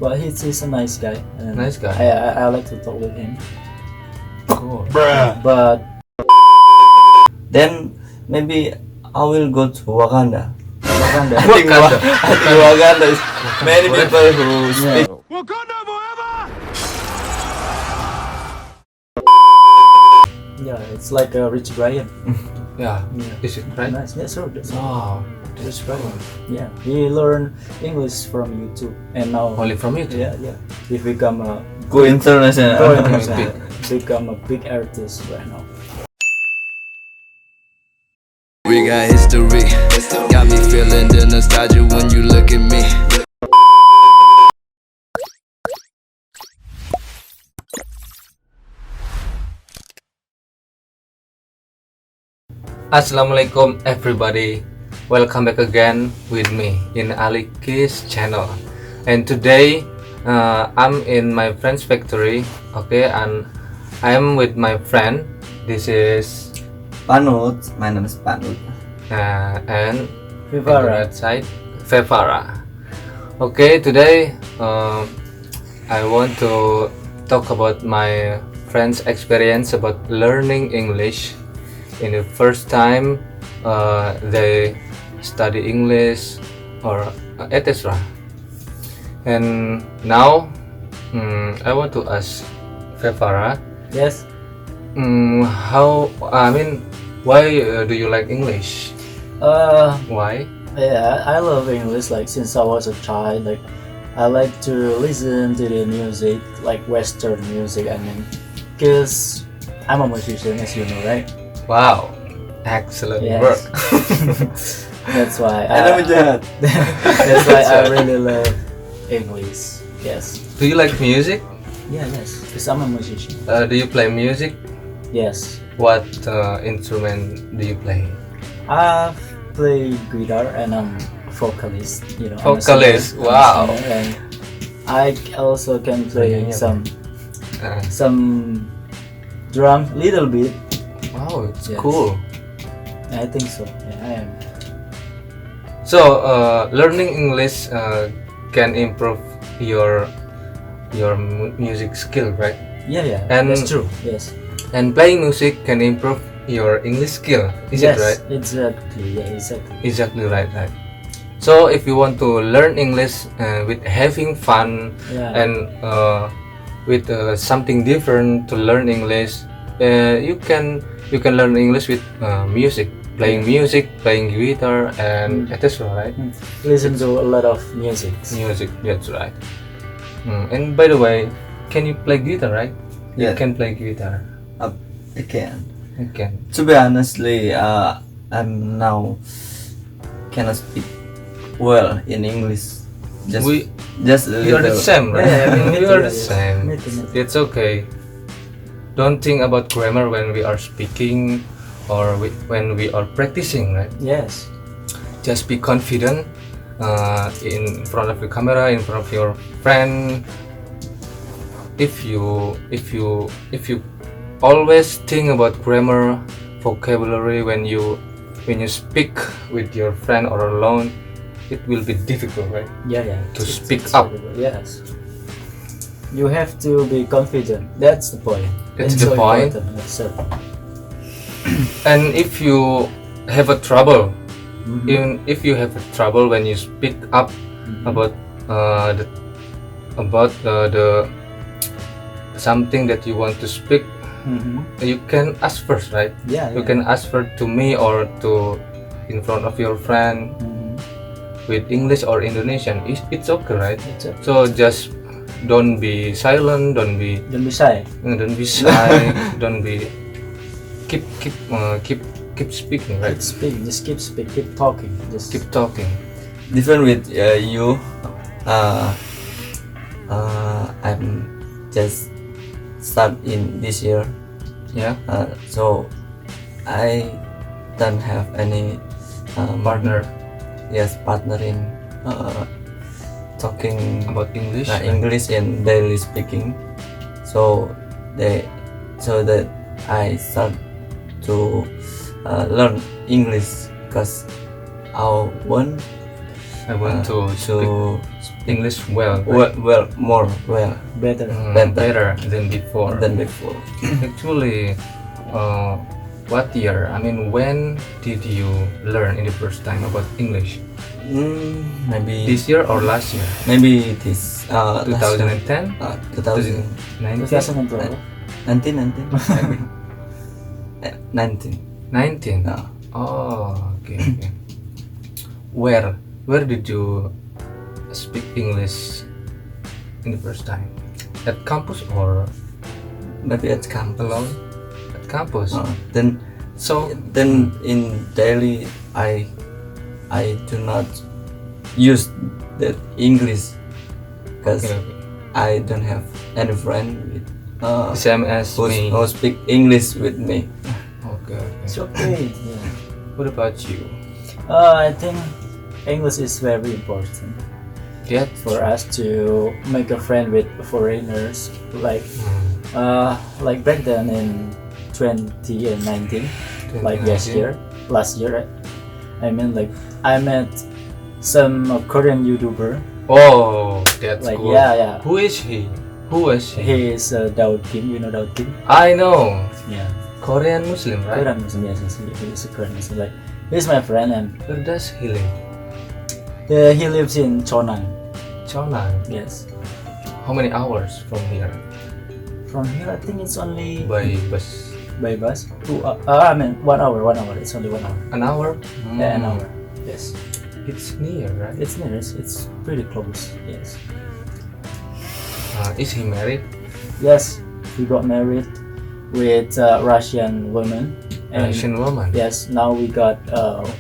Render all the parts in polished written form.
but he's a nice guy. And Nice guy. I like to talk with him. Cool. But Then maybe I will go to Wakanda. Wakanda. I think Wakanda is many people who speak. Yeah, it's like a Rich Brian. Yeah. Yeah. Is it right? Nice. Yeah, sure. That's Wow. That's right. Yeah, he learned English from YouTube, and now Only from you. yeah, he become a Go international. become a big artist right now. We got history, got me feeling the nostalgia when you look at me. Assalamualaikum everybody, welcome back again with me in Ali Kiss channel. And today I'm in my friend's factory, okay, and I'm with my friend. This is Panut, my name is Panut. and Vivara. on the right side Fevara. Okay, today I want to talk about my friend's experience about learning English. In the first time they study English or etc. And now I want to ask Fevara, Yes. why do you like English? Why? Yeah, I love English. Like since I was a child, like I like to listen to the music, like Western music. I mean, cause I'm a musician, as you know, right? Wow, excellent Yes. work. That's why. Alam mo dyan. That's why I really love English. Yes. Do you like music? Yeah. Yes. Cause I'm a musician. Do you play music? Yes. What instrument do you play? I play guitar and I'm a vocalist. You know. I'm a Vocalist, singer. wow. I'm a singer, and I also can play some drum, little bit. Wow, it's Yes. cool. I think so. Yeah, I am. So learning English can improve your music skill, right? Yeah. And- that's true. Yes. And playing music can improve your English skill. Is yes, it right? Exactly. Yeah. Exactly. Exactly right. So if you want to learn English with having fun Yeah. and with something different to learn English, you can learn English with music, playing guitar and etc. Right? Listen to a lot of music. Music, that's right. And by the way, can you play guitar, right? You Yeah. can play guitar. I can. You can. To be honestly, I'm now cannot speak well in English. Just We a are the little. same, right? Yeah, me We too, are the yeah. same. Me too. It's okay. Don't think about grammar when we are speaking or when we are practicing, right? Yes. Just be confident in front of the camera, in front of your friend. If you always think about grammar, vocabulary when you speak with your friend or alone, it will be difficult, right? Yeah. To speak up. Yes. You have to be confident. That's the point. That's It's the so point. important. Yes, sir. And if you have a trouble, Mhm. even if you have a trouble when you speak up about the something that you want to speak, Mhm. you can ask first, right? Yeah. You can ask first to me or to in front of your friend Mhm. with English or Indonesian. It's okay, right? It's okay. So just don't be silent, don't be shy. shy, don't be keep speaking, right? Keep speaking. Just keep speaking. Keep talking. Just Keep talking. Different with you. I'm just start in this year. Yeah. So I don't have any Partner Yes, partner in talking about English. right? English in daily speaking. So that I start to learn English because I want I want to speak. English well, right? well, more well Better. Better than before. than before. Actually, what year? I mean, when did you learn in the first time about English? Maybe This year or last year? maybe this 2010? 2019 19? 19 maybe 19 19? no. Oh, okay, okay. Where did you speak English in the first time? At campus or Maybe at campus. alone? At campus. Then So in daily I do not use the English because okay, I don't have any friend with same as me. who speak English with me. Okay, It's okay. okay. Yeah. What about you? I think English is very important Yet for us to make a friend with foreigners. Like back then in 2019, like last year, right? I mean, like I met some Korean YouTuber. Oh, that's Like cool. yeah. Who is he? Who is he? He is Daud Kim. You know Daud Kim? I know. Yeah. Korean Muslim, right? Korean Muslim. Yes, he is a Korean Muslim. Like he's my friend, and Where does he live? he lives in Chonang. Chonang. Yes. How many hours from here From here, I think it's only by bus? by bus. I mean 1 hour. 1 hour. It's only 1 hour. An hour? Yeah, an hour. Yes. It's near, right? It's near. It's pretty close. Yes. Is he married? Yes. He got married with a Russian woman. And Russian woman. yes. Now we got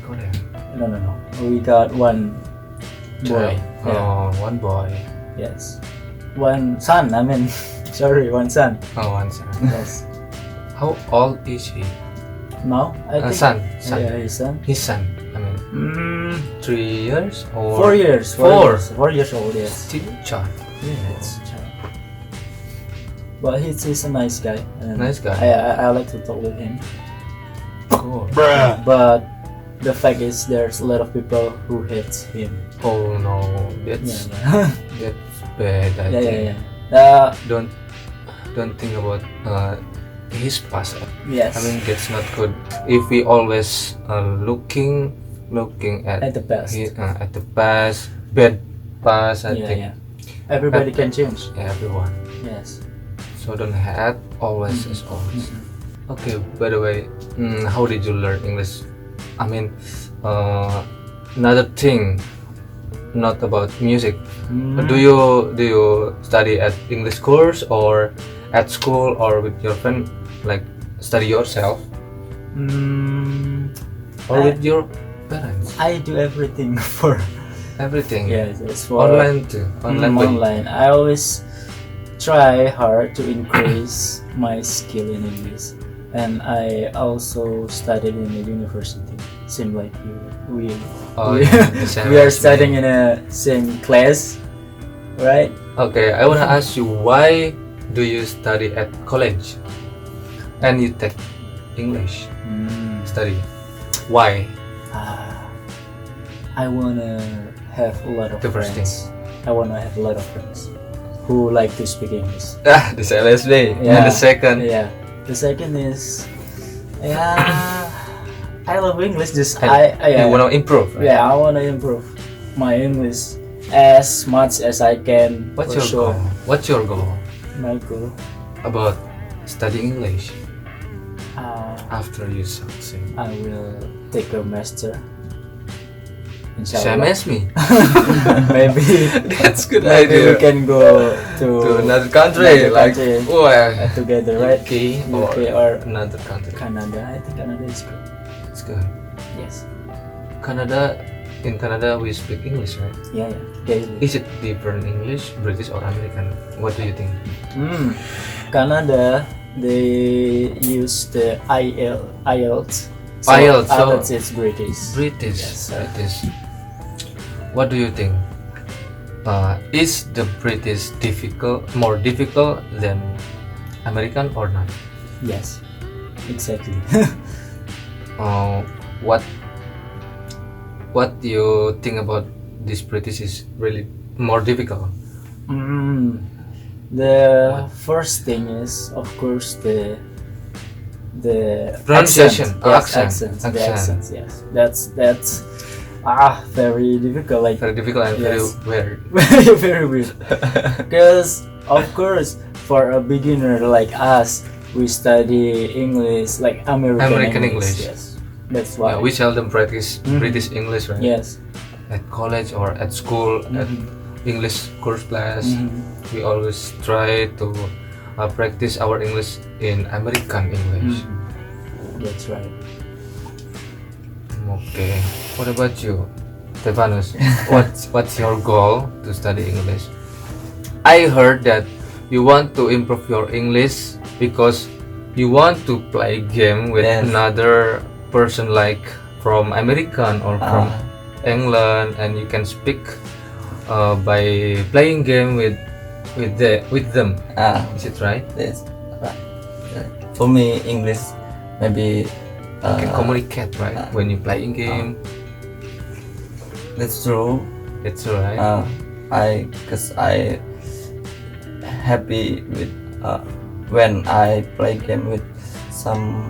Korean. no. We got one boy. Child. Yeah. Oh, one boy. Yes. One son. I mean, sorry, one son. Oh, one son. Yes. How old is he? Now I think. Son. Yeah, his son. His son. I mean, 3 years or 4 years. 4 years old. Yes. Still child. Yeah, it's child. But he's a nice guy. And Nice guy. I like to talk with him. Cool. But the fact is, there's a lot of people who hate him. Oh no, that's Yeah. that's bad. I think. Yeah. Don't think about his past. Yes. I mean, that's not good. If we always looking at at the best. at the past, bad past, I think Everybody can change. everyone. Yes. So don't hate always as always. Okay. By the way, how did you learn English? I mean, another thing, not about music. Do you study at English course or at school or with your friend? Like study yourself or with your parents? I do everything for. Everything. Yes. It's for Online too. Online. way. online. I always try hard to increase my skill in English, and I also studied in a university. Same like you. Oh, we, yeah, the same we are as me. studying in a same class, right? Okay, I wanna ask you, why do you study at college and you take English study? Why? I wanna have a lot of The first friends. I wanna have a lot of friends who like to speak English. The LSD. Yeah. And the second. Yeah. The second is, I love English. Just You wanna improve, right? Yeah, I wanna improve my English as much as I can. What's for your sure. goal? What's your goal My goal. about studying English Uh, after you succeed? I will take a master. Same Inshallah. as me. Maybe. That's good Maybe we idea. can go To to another country, another like country. Together, right? UK UK or or another country. Canada. I think Canada is good. It's good. Yes. In Canada we speak English, right? Yeah. Daily. Is it different English, British or American? What do you think? Canada, they use the IELTS. IELTS, so- IELTS is British. British. Yes, sir. British. What do you think? Is the British more difficult than American or not? Yes. Exactly. What do you think about this British is really more difficult? Mm, the first thing is, of course, the Pronunciation. accent. Yes, Accent. accents. The Accent. accents. Yes, that's very difficult. Like Very difficult and Yes. very weird. very very weird. Because of course, for a beginner like us, we study English like American English. Yes, that's why. Yeah, we seldom practice Mhm. British English, right? Yes. At college or at school, at Mhm. English course class, Mhm. we always try to practice our English in American English. That's right. Okay. What about you, Stefanus? what's your goal to study English? I heard that you want to improve your English because you want to play game with Yes. another person like from American or from England, and you can speak by playing game with them. Is it right? Yes. Right. For me, English maybe You can communicate, right? When you playing game. that's true. That's right. Cause I happy with when I play game with some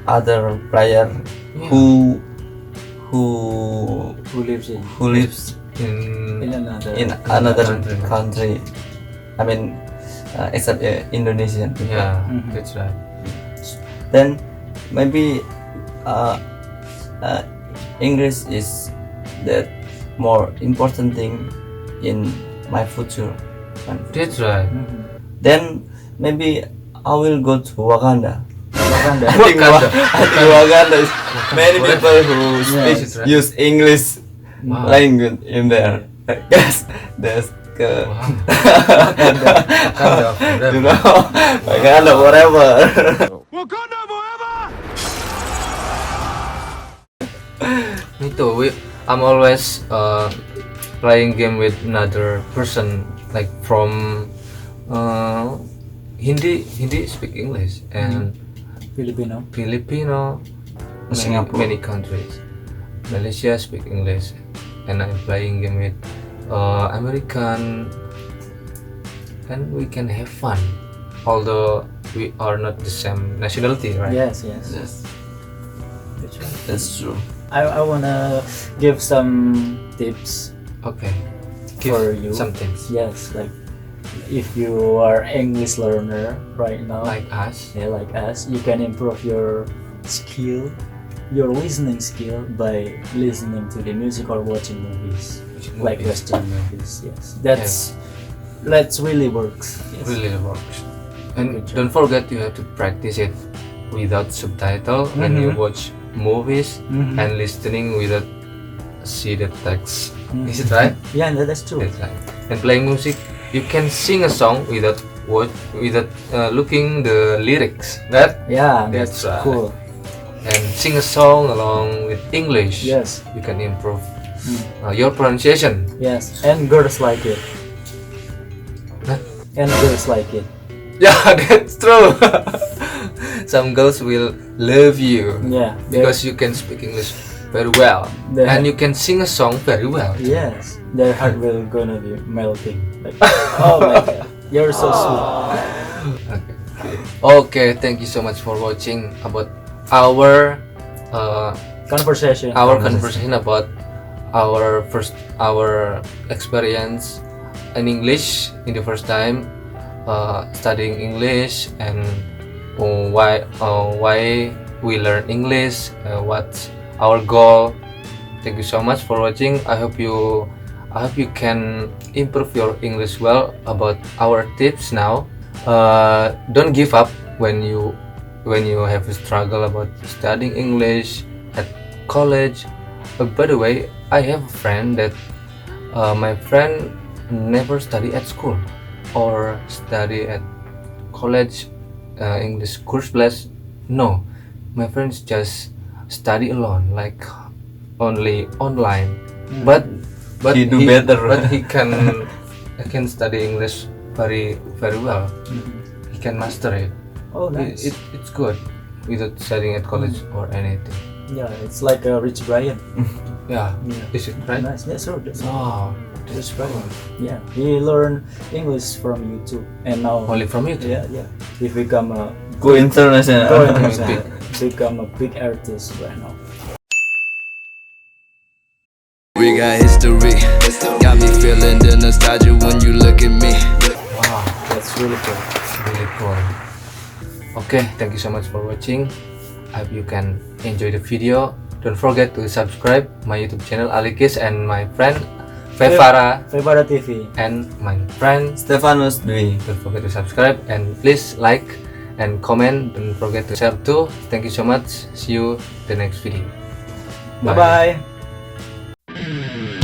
other player Yeah. who Who lives in lives in another another country. country. I mean, except Indonesian people. Yeah, Mhm. that's right. Then maybe English is the more important thing in my future. That's right. Mhm. Then maybe I will go to Wakanda. Wakanda. I think Wakanda is many people who speak Yes, right. use English Wow. language in there. Yes, there's Wow. Wakanda forever. you know, Wakanda forever. Me too. I'm always playing game with another person like from Hindi speak English and Filipino. Filipino, Singapore. many countries. Malaysia speak English, and I'm playing game with American, and we can have fun, although we are not the same nationality, right? Yes, yes. Yes, That's right. that's true. I wanna give some tips. Okay. For you. some things Yes, like if you are English learner right now, like us. yeah, like us, you can improve your skill, your listening skill by listening to the music or watching movies, like Movies. Western movies. Yes, that's really works. Yes. Really works. And Good job. don't forget you have to practice it without subtitle when you Mhm. watch movies Mhm. and listening without see the text. Mhm. Is it right? Yeah, that's true. That's right. And playing music, you can sing a song without looking the lyrics. That Yeah, That's that's right. cool. and sing a song along with English. Yes. You can improve Mm. your pronunciation. Yes, and girls like it. Huh? And girls like it. Yeah, that's true. Some girls will love you Yeah, because you can speak English very well They- and you can sing a song very well. yes, their heart will gonna be melting. Like, oh my god, you're so sweet. Okay, thank you so much for watching about our Conversation. conversation about our experience in English in the first time studying English and why we learn English, what's our goal. Thank you so much for watching. I hope you can improve your English well about our tips now. Don't give up when you have a struggle about studying English at college. By the way, I have a friend that my friend never study at school or study at college English course class. No, my friends just study alone, like only online. But He do better. But he can study English very well. He can master it. Oh, nice. It's good without studying at college or anything. Yeah, it's like a Rich Brian. Yeah. Yeah. Is it right? Nice. That's true. That's true. Wow, that's right. Yeah, he learned English from YouTube, and now Only from YouTube. yeah, he become a Go international. go Big. international, become a big artist right now. We got history. Got me feeling the nostalgia when you look at me. Wow, That's really cool. really cool. Okay, thank you so much for watching. I hope you can enjoy the video. Don't forget to subscribe my YouTube channel Alikis and my friend Fevara Fevara TV. and my friend. Stefanus Dwi. Don't forget to subscribe and please like and comment. Don't forget to share too. Thank you so much. See you the next video. Bye bye.